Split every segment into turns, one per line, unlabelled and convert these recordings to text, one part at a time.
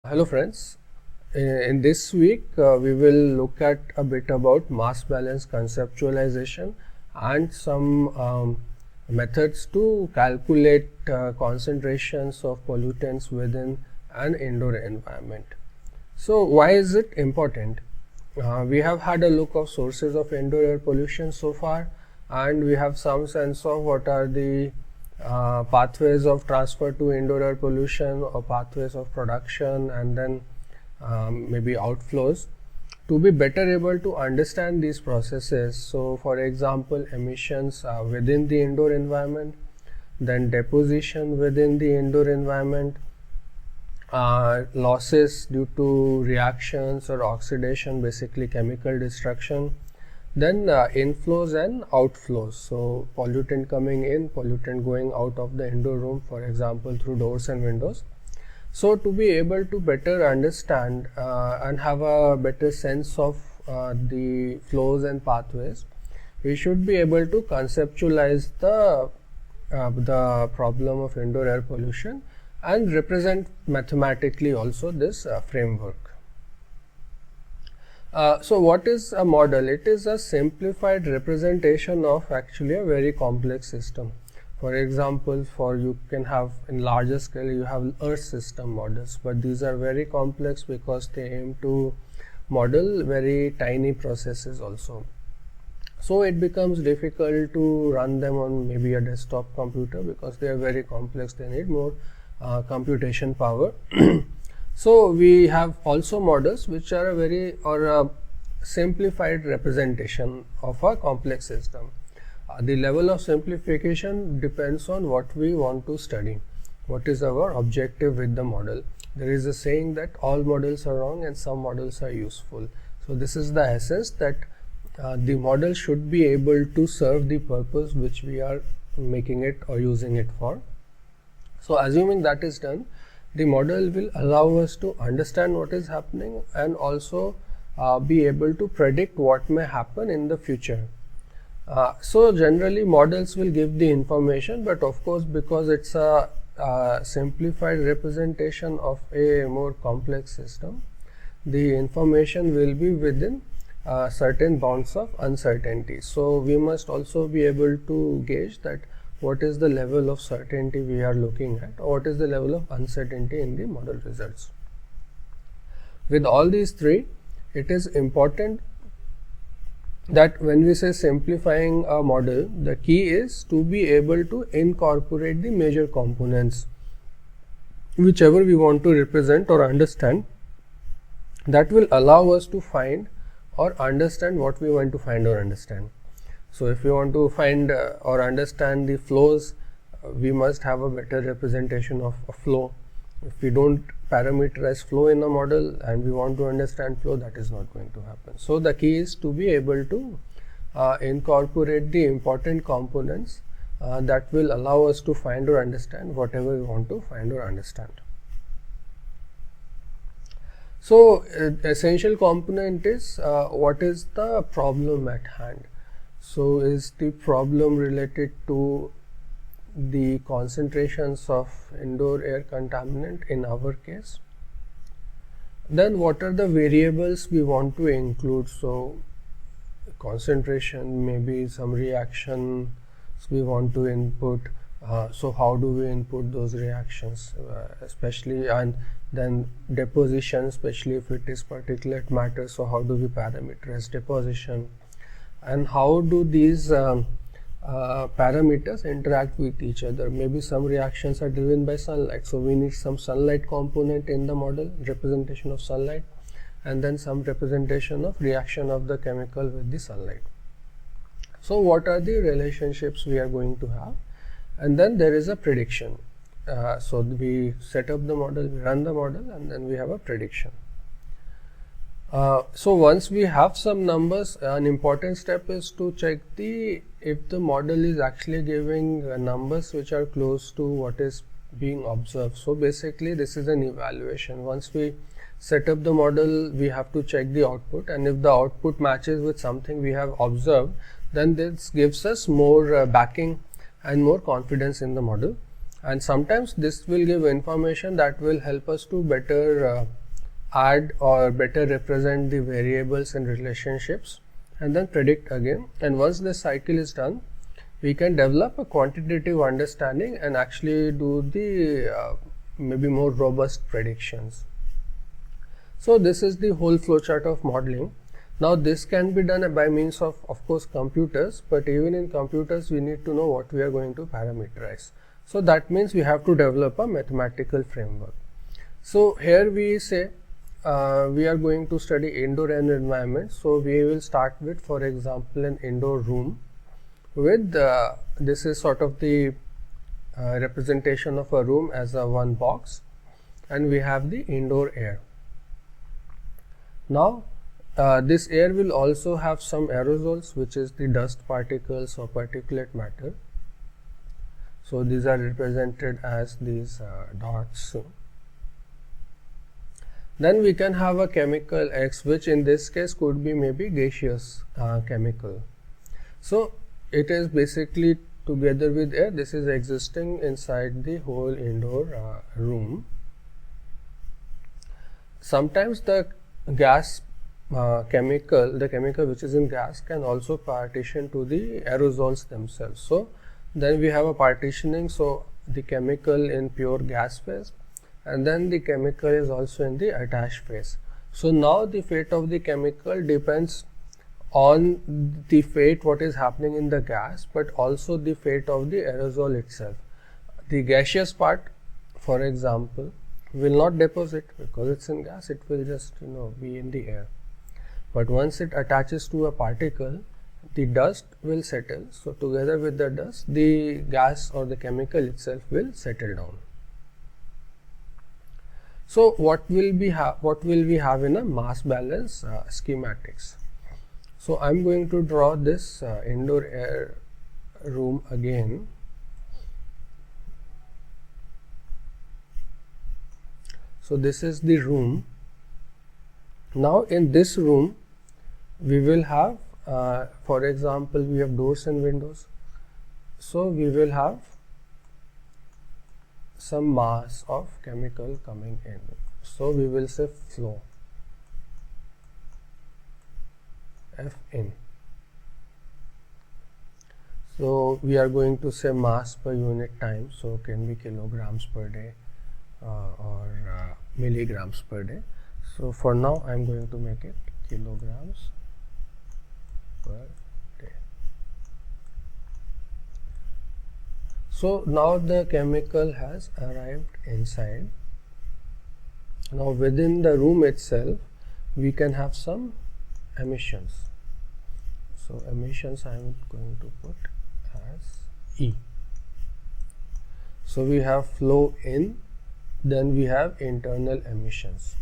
Hello friends, in this week we will look at a bit about mass balance conceptualization and some methods to calculate concentrations of pollutants within an indoor environment. So why is it important? We have had a look of sources of indoor air pollution so far, and we have some sense of what are the pathways of transfer to indoor air pollution or pathways of production, and then maybe outflows. To be better able to understand these processes, so for example emissions within the indoor environment, then deposition within the indoor environment, losses due to reactions or oxidation, basically chemical destruction, then inflows and outflows, so pollutant coming in, pollutant going out of the indoor room, for example through doors and windows. So to be able to better understand and have a better sense of the flows and pathways, we should be able to conceptualize the problem of indoor air pollution and represent mathematically also this framework. So what is a model? It is a simplified representation of actually a very complex system. For example, you can have in larger scale you have Earth system models, but these are very complex because they aim to model very tiny processes also. So it becomes difficult to run them on maybe a desktop computer because they are very complex, they need more computation power. So we have also models which are a simplified representation of a complex system. The level of simplification depends on what we want to study, what is our objective with the model. There is a saying that all models are wrong and some models are useful. So this is the essence, that the model should be able to serve the purpose which we are making it or using it for. So assuming that is done, the model will allow us to understand what is happening and also be able to predict what may happen in the future. So generally models will give the information, but of course because it's a simplified representation of a more complex system, the information will be within certain bounds of uncertainty. So we must also be able to gauge that what is the level of certainty we are looking at, or what is the level of uncertainty in the model results. With all these three, it is important that when we say simplifying a model, the key is to be able to incorporate the major components, whichever we want to represent or understand, that will allow us to find or understand what we want to find or understand. So if we want to find or understand the flows, we must have a better representation of a flow. If we don't parameterize flow in a model and we want to understand flow, that is not going to happen. So the key is to be able to incorporate the important components that will allow us to find or understand whatever we want to find or understand. So essential component is what is the problem at hand. So is the problem related to the concentrations of indoor air contaminant in our case? Then what are the variables we want to include? So concentration, maybe some reactions we want to input. So how do we input those reactions, especially, and then deposition, especially if it is particulate matter. So how do we parameterize deposition? And how do these parameters interact with each other? Maybe some reactions are driven by sunlight, so we need some sunlight component in the model, representation of sunlight, and then some representation of reaction of the chemical with the sunlight. So what are the relationships we are going to have? And then there is a prediction. So we set up the model, we run the model, and then we have a prediction. So once we have some numbers, an important step is to check if the model is actually giving numbers which are close to what is being observed. So basically this is an evaluation. Once we set up the model, we have to check the output, and if the output matches with something we have observed, then this gives us more backing and more confidence in the model. and sometimes this will give information that will help us to better add or better represent the variables and relationships and then predict again. And once this cycle is done, we can develop a quantitative understanding and actually do the maybe more robust predictions. So this is the whole flowchart of modeling. Now this can be done by means of course computers, but even in computers we need to know what we are going to parameterize. So that means we have to develop a mathematical framework. So here we say we are going to study indoor environment. So we will start with, for example, an indoor room with this is sort of the representation of a room as a one box, and we have the indoor air. Now this air will also have some aerosols, which is the dust particles or particulate matter. So these are represented as these dots. Then we can have a chemical X, which in this case could be maybe gaseous chemical. So it is basically together with air, this is existing inside the whole indoor room. Sometimes the gas the chemical which is in gas can also partition to the aerosols themselves. So then we have a partitioning, so the chemical in pure gas phase, and then the chemical is also in the attached phase. So now the fate of the chemical depends on the fate what is happening in the gas, but also the fate of the aerosol itself. The gaseous part, for example, will not deposit because it's in gas, it will just be in the air. But once it attaches to a particle, the dust will settle. So together with the dust, the gas or the chemical itself will settle down. So what will we have in a mass balance schematics? So I'm going to draw this indoor air room again. So this is the room. Now in this room we will have for example, we have doors and windows. So we will have some mass of chemical coming in. So we will say flow, F in. So we are going to say mass per unit time, so can be kilograms per day or milligrams per day. So for now I am going to make it kilograms per day. So now the chemical has arrived inside. Now within the room itself we can have some emissions. So emissions I am going to put as E. So we have flow in, then we have internal emissions.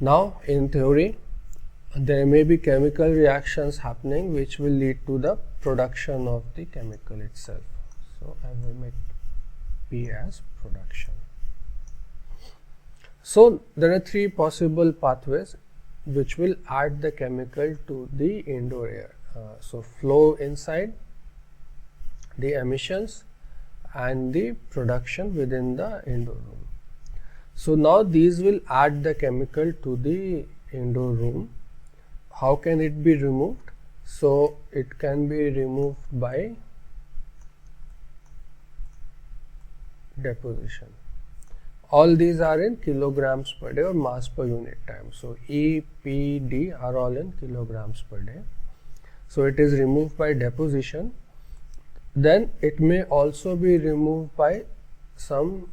Now in theory there may be chemical reactions happening which will lead to the production of the chemical itself. So I will make P as production. So there are three possible pathways which will add the chemical to the indoor air. So flow inside, the emissions, and the production within the indoor room. So now these will add the chemical to the indoor room. How can it be removed? So it can be removed by deposition. All these are in kilograms per day or mass per unit time. So E, P, D are all in kilograms per day. So it is removed by deposition. Then it may also be removed by some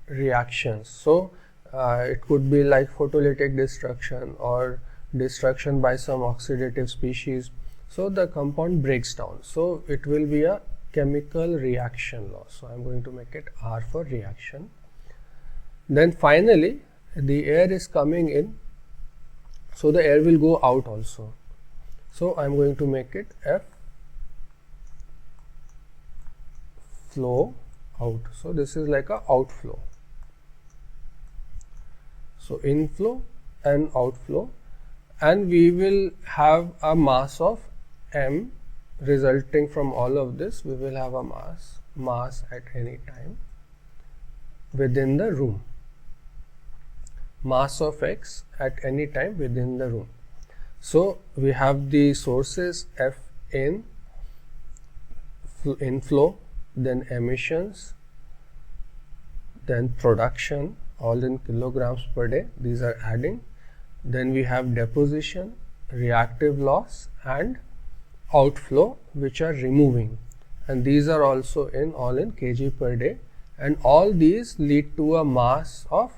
reactions. So it could be like photolytic destruction or destruction by some oxidative species. So the compound breaks down. So it will be a chemical reaction loss. So I am going to make it R for reaction. Then finally the air is coming in, so the air will go out also. So I am going to make it F flow out. So this is like a outflow. So inflow and outflow, and we will have a mass of M resulting from all of this. We will have a mass mass at any time within the room. Mass of X at any time within the room. So we have the sources F in inflow, then emissions, then production, all in kilograms per day. These are adding. Then we have deposition, reactive loss, and outflow, which are removing, and these are also in all in kg per day, and all these lead to a mass of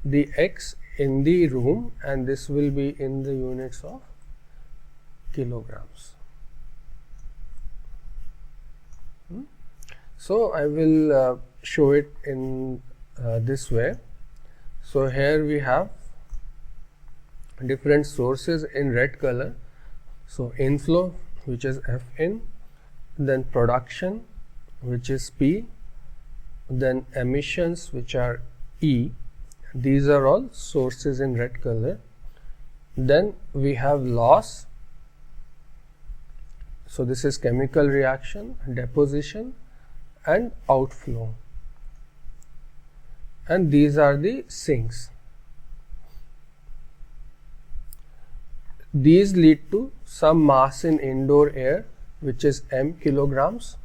the X in the room, and this will be in the units of kilograms. So I will show it in this way. So here we have different sources in red color. So inflow, which is F in, then production, which is P, then emissions, which are E. These are all sources in red color. Then we have loss. So this is chemical reaction, deposition, and outflow. And these are the sinks. These lead to some mass in indoor air, which is m kilograms.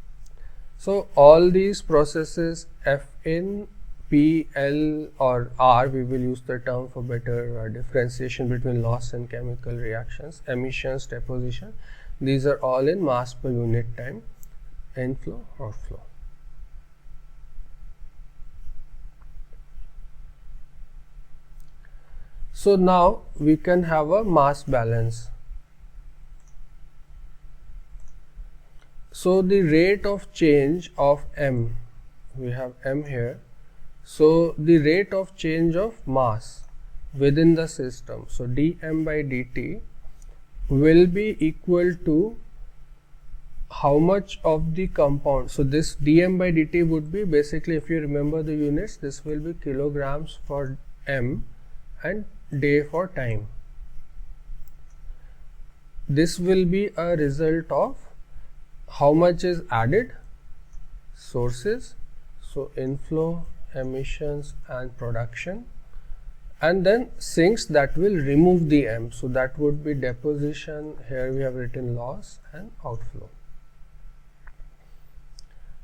So all these processes, F in, P, L or R, we will use the term for better differentiation between loss and chemical reactions, emissions, deposition, these are all in mass per unit time, inflow, outflow. So now we can have a mass balance. So the rate of change of m, we have m here. So the rate of change of mass within the system, so dm by dt will be equal to how much of the compound. So this dm by dt would be basically, if you remember the units, this will be kilograms for m and day for time. This will be a result of how much is added, sources, so inflow, emissions and production, and then sinks that will remove the m, so that would be deposition, here we have written loss, and outflow.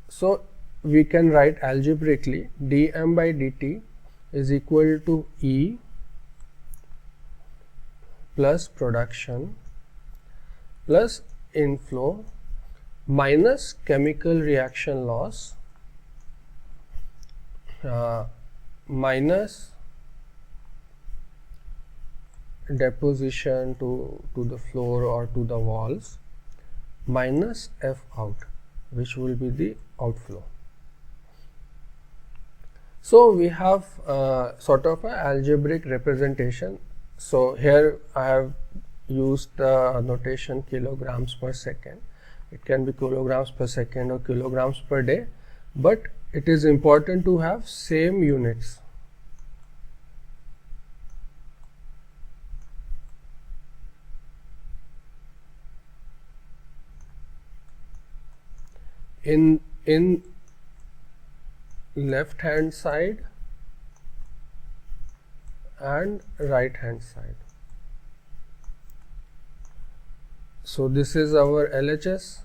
So we can write algebraically dm by dt is equal to E plus production plus inflow minus chemical reaction loss minus deposition to the floor or to the walls minus F out, which will be the outflow. So we have sort of an algebraic representation. So here I have used the notation kilograms per second. It can be kilograms per second or kilograms per day, but it is important to have same units. In left hand side and right hand side. So this is our LHS,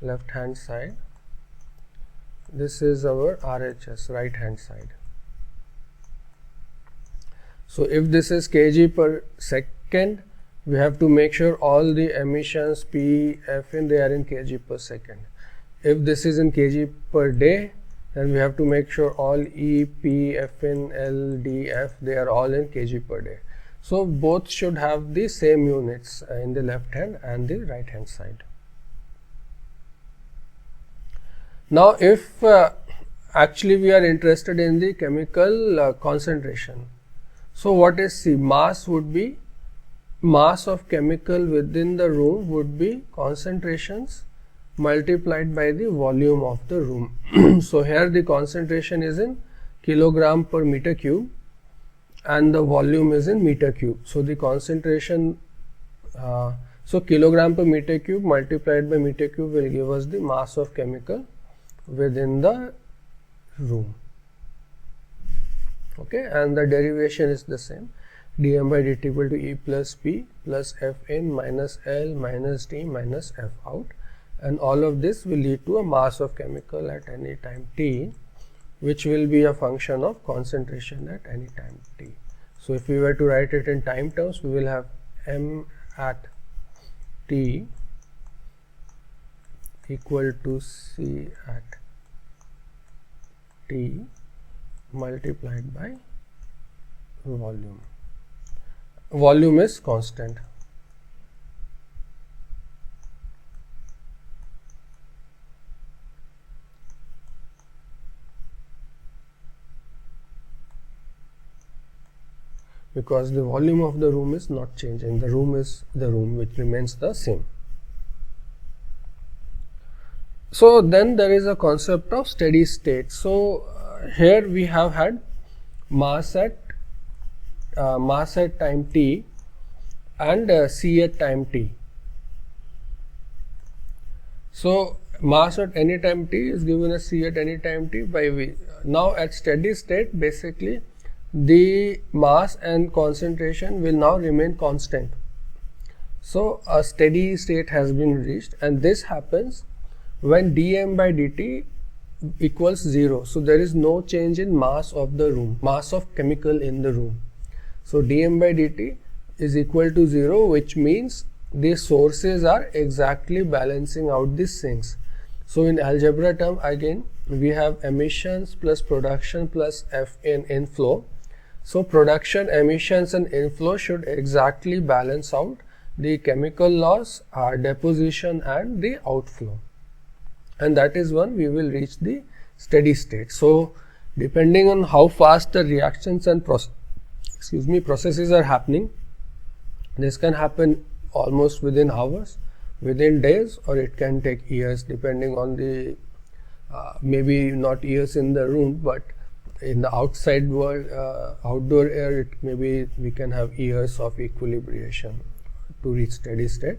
left hand side. This is our RHS, right hand side. So if this is kg per second, we have to make sure all the emissions P, F in, they are in kg per second. If this is in kg per day, then we have to make sure all E, P, F in, L, D, F, they are all in kg per day. So both should have the same units in the left hand and the right hand side. Now if actually we are interested in the chemical concentration, so what is C? Mass would be, mass of chemical within the room would be concentrations multiplied by the volume of the room. So here the concentration is in kilogram per meter cube and the volume is in meter cube. So the concentration, So kilogram per meter cube multiplied by meter cube will give us the mass of chemical within the room. Okay, and the derivation is the same. dm by dt equal to E plus P plus F in minus L minus D minus F out, and all of this will lead to a mass of chemical at any time t, which will be a function of concentration at any time t. So if we were to write it in time terms, we will have m at t equal to C at t multiplied by volume. Volume is constant. Because the volume of the room is not changing. The room is the room, which remains the same. So then there is a concept of steady state. So here we have had mass at time t and C at time t. So mass at any time t is given as C at any time t by V. Now at steady state, basically the mass and concentration will now remain constant. So a steady state has been reached, and this happens when dm by dt equals 0. So there is no change in mass of the room, mass of chemical in the room. So dm by dt is equal to 0, which means the sources are exactly balancing out these things. So in algebra term, again we have emissions plus production plus F in inflow. So production, emissions and inflow should exactly balance out the chemical loss, deposition and the outflow, and that is when we will reach the steady state. So depending on how fast the reactions and processes are happening, this can happen almost within hours, within days, or it can take years, depending on the maybe not years in the room, but in the outside world, outdoor air, it maybe we can have years of equilibration to reach steady state.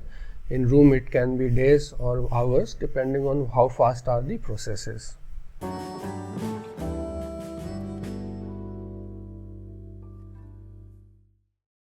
In room it can be days or hours, depending on how fast are the processes.